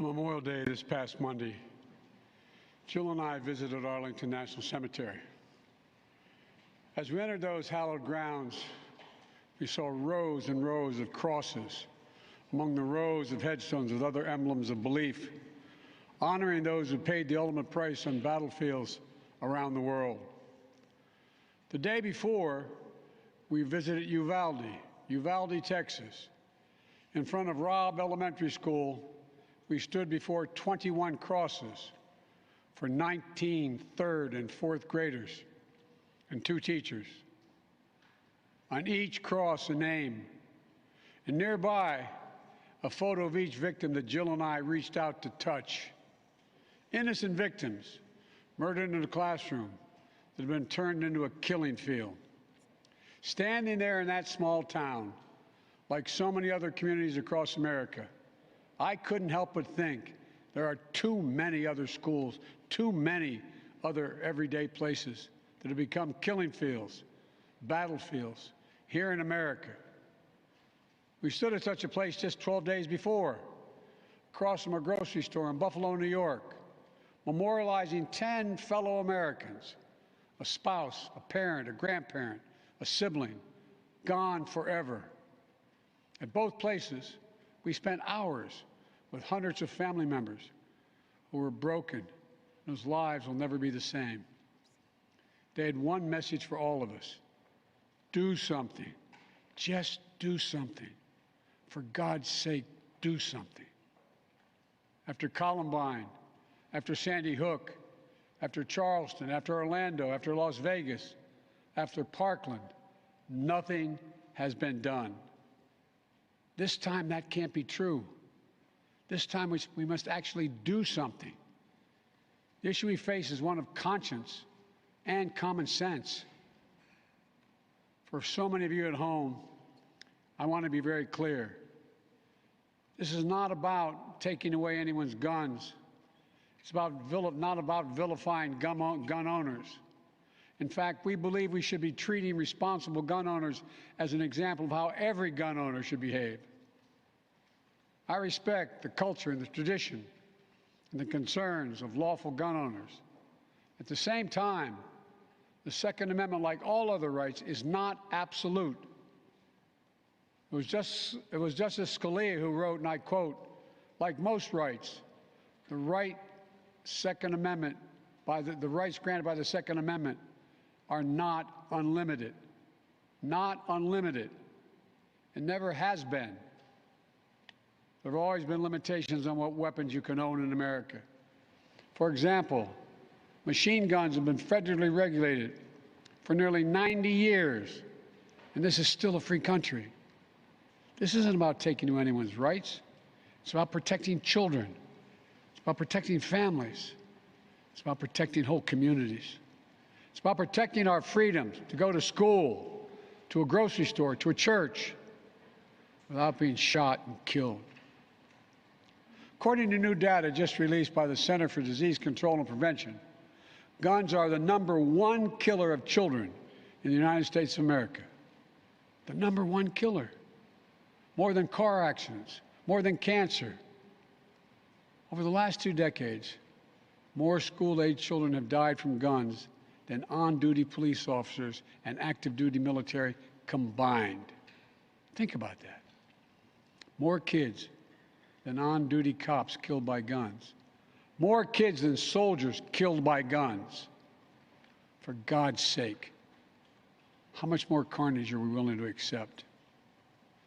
On Memorial Day this past Monday, Jill and I visited Arlington National Cemetery. As we entered those hallowed grounds, we saw rows and rows of crosses among the rows of headstones with other emblems of belief, honoring those who paid the ultimate price on battlefields around the world. The day before, we visited Uvalde, Texas. In front of Robb Elementary School, we stood before 21 crosses for 19 third and fourth graders and 2 teachers. On each cross, a name, and nearby, a photo of each victim that Jill and I reached out to touch. Innocent victims murdered in a classroom that had been turned into a killing field. Standing there in that small town, like so many other communities across America, I couldn't help but think there are too many other schools, too many other everyday places that have become killing fields, battlefields here in America. We stood at such a place just 12 days before, across from a grocery store in Buffalo, New York, memorializing 10 fellow Americans, a spouse, a parent, a grandparent, a sibling, gone forever. At both places, we spent hours with hundreds of family members who were broken, whose lives will never be the same. They had one message for all of us: do something. Just do something. For God's sake, do something. After Columbine, after Sandy Hook, after Charleston, after Orlando, after Las Vegas, after Parkland, nothing has been done. This time, that can't be true. This time, we must actually do something. The issue we face is one of conscience and common sense. For so many of you at home, I want to be very clear. This is not about taking away anyone's guns. It's not about vilifying gun owners. In fact, we believe we should be treating responsible gun owners as an example of how every gun owner should behave. I respect the culture and the tradition and the concerns of lawful gun owners. At the same time, the Second Amendment, like all other rights, is not absolute. It was Justice Scalia who wrote, and I quote, "Like most rights, the rights granted by the Second Amendment are not unlimited." Not unlimited. It never has been. There have always been limitations on what weapons you can own in America. For example, machine guns have been federally regulated for nearly 90 years, and this is still a free country. This isn't about taking away anyone's rights. It's about protecting children. It's about protecting families. It's about protecting whole communities. It's about protecting our freedom to go to school, to a grocery store, to a church, without being shot and killed. According to new data just released by the Center for Disease Control and Prevention, guns are the #1 killer of children in the United States of America. The #1 killer. More than car accidents, more than cancer. Over the last 2 decades, more school-age children have died from guns than on-duty police officers and active-duty military combined. Think about that. More kids than on-duty cops killed by guns. More kids than soldiers killed by guns. For God's sake, how much more carnage are we willing to accept?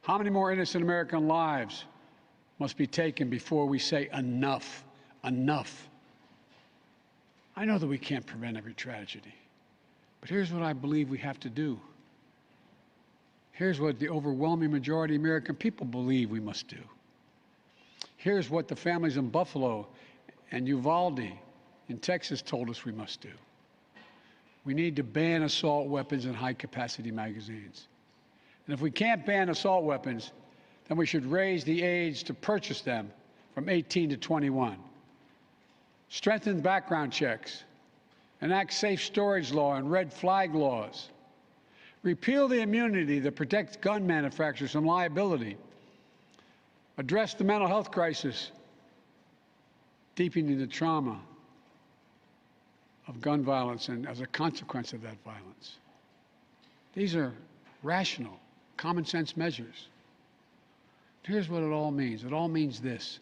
How many more innocent American lives must be taken before we say enough, enough? I know that we can't prevent every tragedy, but here's what I believe we have to do. Here's what the overwhelming majority of American people believe we must do. Here's what the families in Buffalo and Uvalde in Texas told us we must do. We need to ban assault weapons and high-capacity magazines. And if we can't ban assault weapons, then we should raise the age to purchase them from 18 to 21. Strengthen background checks, enact safe storage law and red flag laws. Repeal the immunity that protects gun manufacturers from liability. Address the mental health crisis deepening the trauma of gun violence and as a consequence of that violence. These are rational, common sense measures. Here's what it all means. It all means this.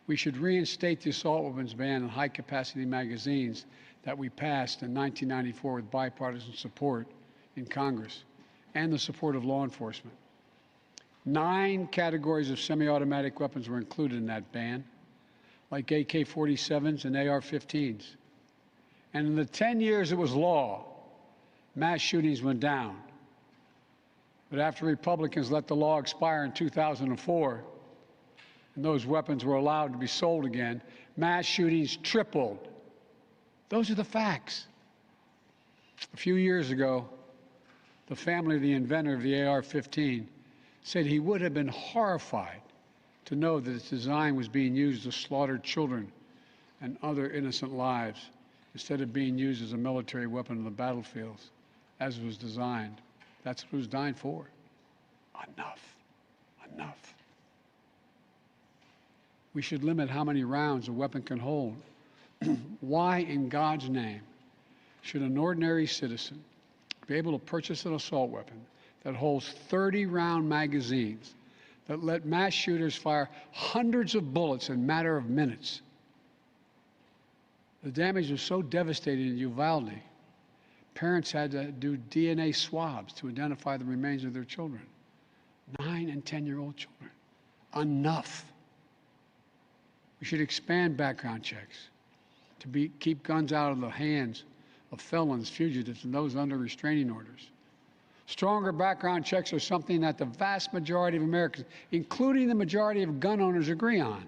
We should reinstate the assault weapons ban on high-capacity magazines that we passed in 1994 with bipartisan support in Congress and the support of law enforcement. 9 categories of semi-automatic weapons were included in that ban, like AK-47s and AR-15s. And in the 10 years it was law, mass shootings went down. But after Republicans let the law expire in 2004, and those weapons were allowed to be sold again, mass shootings tripled. Those are the facts. A few years ago, the family of the inventor of the AR-15 said he would have been horrified to know that its design was being used to slaughter children and other innocent lives instead of being used as a military weapon on the battlefields, as it was designed. That's what it was designed for. Enough. Enough. We should limit how many rounds a weapon can hold. Why, in God's name, should an ordinary citizen be able to purchase an assault weapon that holds 30-round magazines that let mass shooters fire hundreds of bullets in a matter of minutes? The damage was so devastating in Uvalde, parents had to do DNA swabs to identify the remains of their children. 9- and 10-year-old children. Enough. We should expand background checks to keep guns out of the hands of felons, fugitives, and those under restraining orders. Stronger background checks are something that the vast majority of Americans, including the majority of gun owners, agree on.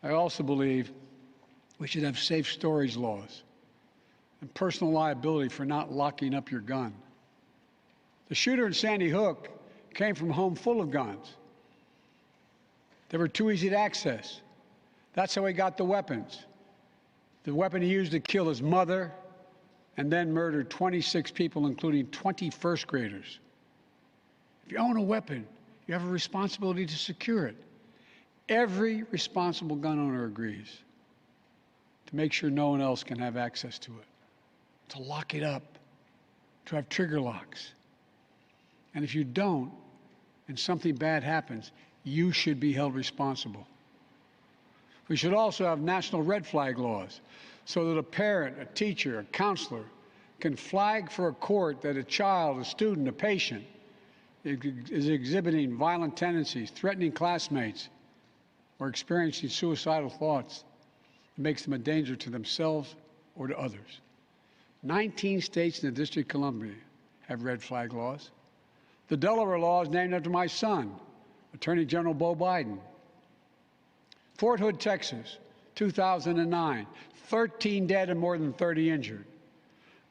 I also believe we should have safe storage laws and personal liability for not locking up your gun. The shooter in Sandy Hook came from a home full of guns. They were too easy to access. That's how he got the weapons. The weapon he used to kill his mother and then murdered 26 people, including 20 first graders. If you own a weapon, you have a responsibility to secure it. Every responsible gun owner agrees to make sure no one else can have access to it, to lock it up, to have trigger locks. And if you don't, and something bad happens, you should be held responsible. We should also have national red flag laws so that a parent, a teacher, a counselor can flag for a court that a child, a student, a patient is exhibiting violent tendencies, threatening classmates, or experiencing suicidal thoughts. It makes them a danger to themselves or to others. 19 states in the District of Columbia have red flag laws. The Delaware law is named after my son, Attorney General Beau Biden. Fort Hood, Texas, 2009, 13 dead and more than 30 injured.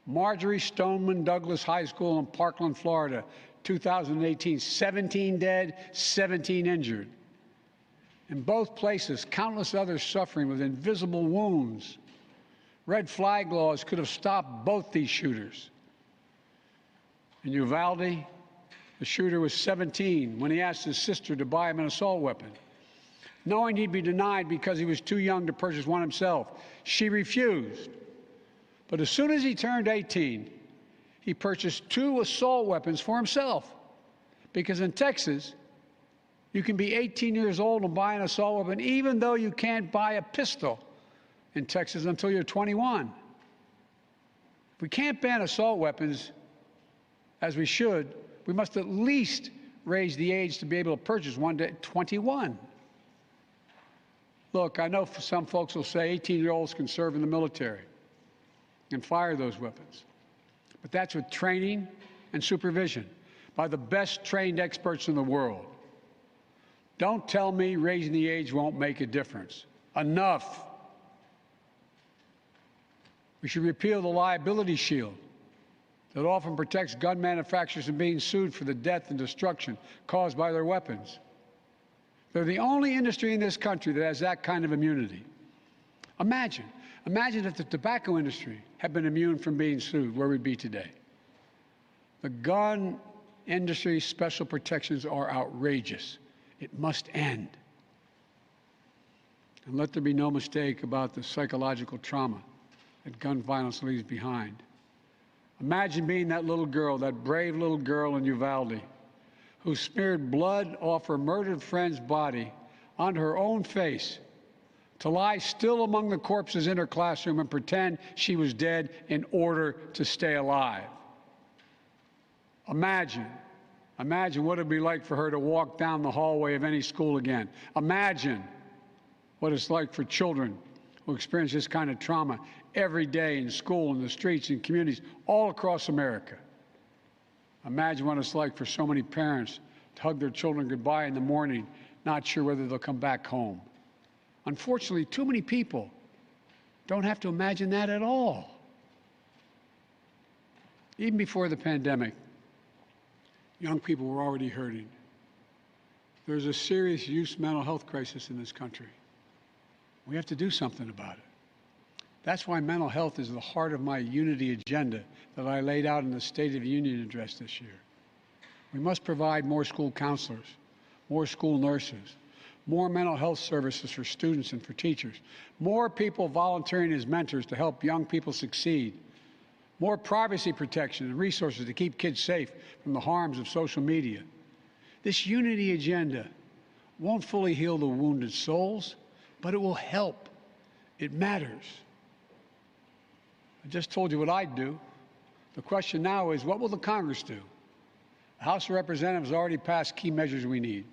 Marjorie Stoneman Douglas High School in Parkland, Florida, 2018, 17 dead, 17 injured. In both places, countless others suffering with invisible wounds. Red flag laws could have stopped both these shooters. In Uvalde, the shooter was 17 when he asked his sister to buy him an assault weapon. Knowing he'd be denied because he was too young to purchase one himself, she refused. But as soon as he turned 18, he purchased 2 assault weapons for himself. Because in Texas, you can be 18 years old and buy an assault weapon, even though you can't buy a pistol in Texas until you're 21. If we can't ban assault weapons, as we should, we must at least raise the age to be able to purchase one to 21. Look, I know some folks will say 18-year-olds can serve in the military and fire those weapons. But that's with training and supervision by the best trained experts in the world. Don't tell me raising the age won't make a difference. Enough. We should repeal the liability shield that often protects gun manufacturers from being sued for the death and destruction caused by their weapons. They're the only industry in this country that has that kind of immunity. Imagine if the tobacco industry had been immune from being sued, where we'd be today. The gun industry's special protections are outrageous. It must end. And let there be no mistake about the psychological trauma that gun violence leaves behind. Imagine being that little girl, that brave little girl in Uvalde, who smeared blood off her murdered friend's body onto her own face to lie still among the corpses in her classroom and pretend she was dead in order to stay alive. Imagine what it'd be like for her to walk down the hallway of any school again. Imagine what it's like for children who experience this kind of trauma every day in school, in the streets, in communities all across America. Imagine what it's like for so many parents to hug their children goodbye in the morning, not sure whether they'll come back home. Unfortunately, too many people don't have to imagine that at all. Even before the pandemic, young people were already hurting. There's a serious youth mental health crisis in this country. We have to do something about it. That's why mental health is the heart of my unity agenda that I laid out in the State of the Union address this year. We must provide more school counselors, more school nurses, more mental health services for students and for teachers, more people volunteering as mentors to help young people succeed, more privacy protection and resources to keep kids safe from the harms of social media. This unity agenda won't fully heal the wounded souls, but it will help. It matters. I just told you what I'd do. The question now is, what will the Congress do? The House of Representatives has already passed key measures we need.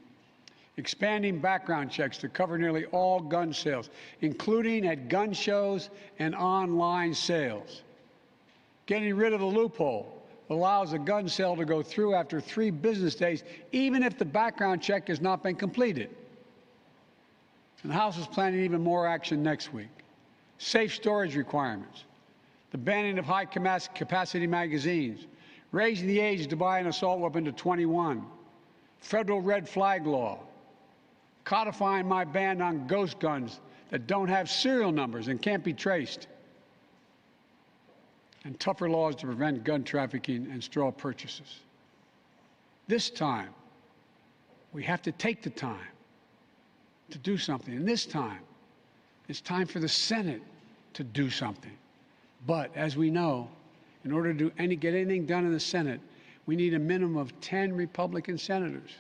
Expanding background checks to cover nearly all gun sales, including at gun shows and online sales. Getting rid of the loophole that allows a gun sale to go through after 3 business days, even if the background check has not been completed. And the House is planning even more action next week. Safe storage requirements, the banning of high-capacity magazines, raising the age to buy an assault weapon to 21, federal red flag law, codifying my ban on ghost guns that don't have serial numbers and can't be traced, and tougher laws to prevent gun trafficking and straw purchases. This time, we have to take the time to do something. And this time, it's time for the Senate to do something. But as we know, in order to get anything done in the Senate, we need a minimum of 10 Republican senators.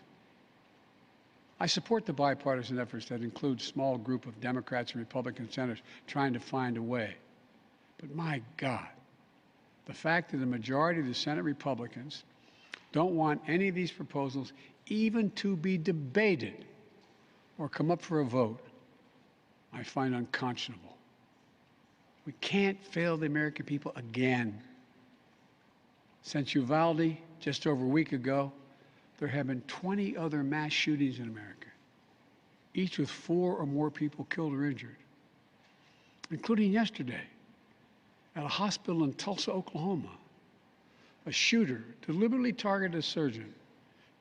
I support the bipartisan efforts that include a small group of Democrats and Republican senators trying to find a way. But my God, the fact that the majority of the Senate Republicans don't want any of these proposals even to be debated or come up for a vote, I find unconscionable. We can't fail the American people again. Since Uvalde, just over a week ago, there have been 20 other mass shootings in America, each with 4 or more people killed or injured, including yesterday at a hospital in Tulsa, Oklahoma. A shooter deliberately targeted a surgeon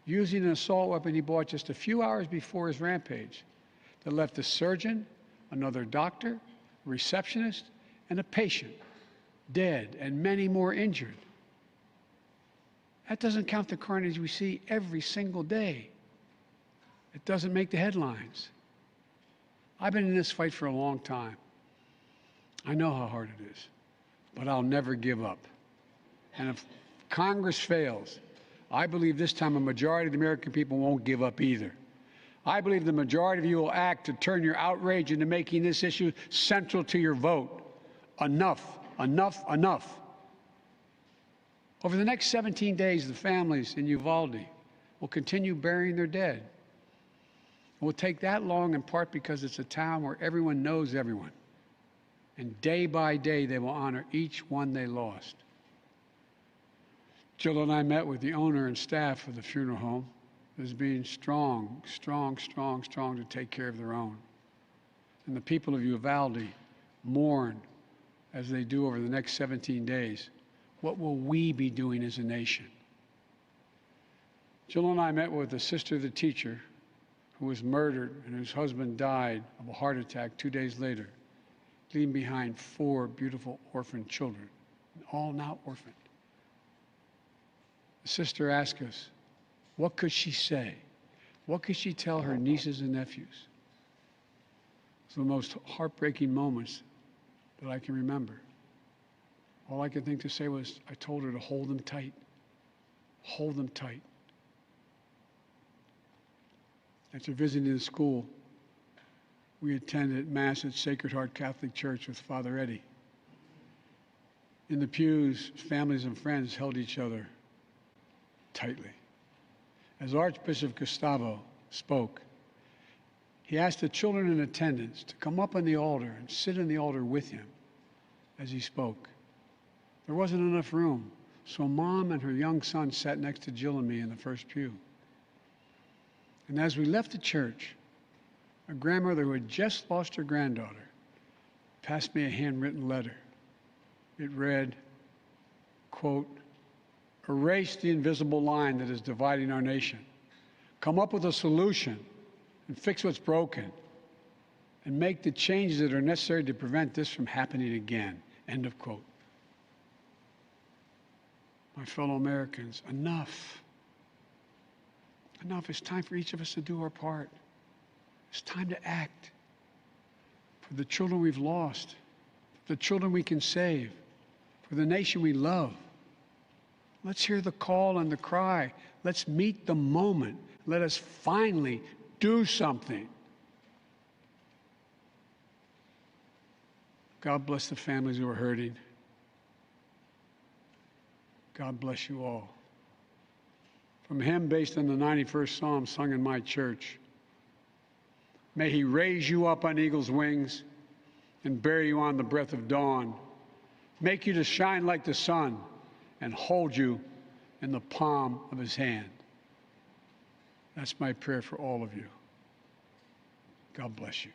using an assault weapon he bought just a few hours before his rampage that left a surgeon, another doctor, a receptionist, and a patient dead and many more injured. That doesn't count the carnage we see every single day. It doesn't make the headlines. I've been in this fight for a long time. I know how hard it is, but I'll never give up. And if Congress fails, I believe this time a majority of the American people won't give up either. I believe the majority of you will act to turn your outrage into making this issue central to your vote. Enough, enough, enough. Over the next 17 days, the families in Uvalde will continue burying their dead. It will take that long in part because it's a town where everyone knows everyone. And day by day, they will honor each one they lost. Jill and I met with the owner and staff of the funeral home as being strong to take care of their own. And the people of Uvalde mourn as they do over the next 17 days. What will we be doing as a nation? Jill and I met with the sister of the teacher who was murdered and whose husband died of a heart attack 2 days later, leaving behind 4 beautiful orphaned children, all now orphaned. The sister asked us, what could she say? What could she tell her nieces and nephews? was the most heartbreaking moments that I can remember. All I could think to say was, I told her to hold him tight. Hold him tight. After visiting the school, we attended Mass at Sacred Heart Catholic Church with Father Eddie. In the pews, families and friends held each other tightly. As Archbishop Gustavo spoke, he asked the children in attendance to come up on the altar and sit in the altar with him as he spoke. There wasn't enough room, so Mom and her young son sat next to Jill and me in the first pew. And as we left the church, a grandmother who had just lost her granddaughter passed me a handwritten letter. It read, quote, "Erase the invisible line that is dividing our nation. Come up with a solution and fix what's broken and make the changes that are necessary to prevent this from happening again." End of quote. My fellow Americans, enough. Enough. It's time for each of us to do our part. It's time to act for the children we've lost, for the children we can save, for the nation we love. Let's hear the call and the cry. Let's meet the moment. Let us finally do something. God bless the families who are hurting. God bless you all. From a hymn based on the 91st Psalm sung in my church. May he raise you up on eagle's wings and bear you on the breath of dawn, make you to shine like the sun and hold you in the palm of his hand. That's my prayer for all of you. God bless you.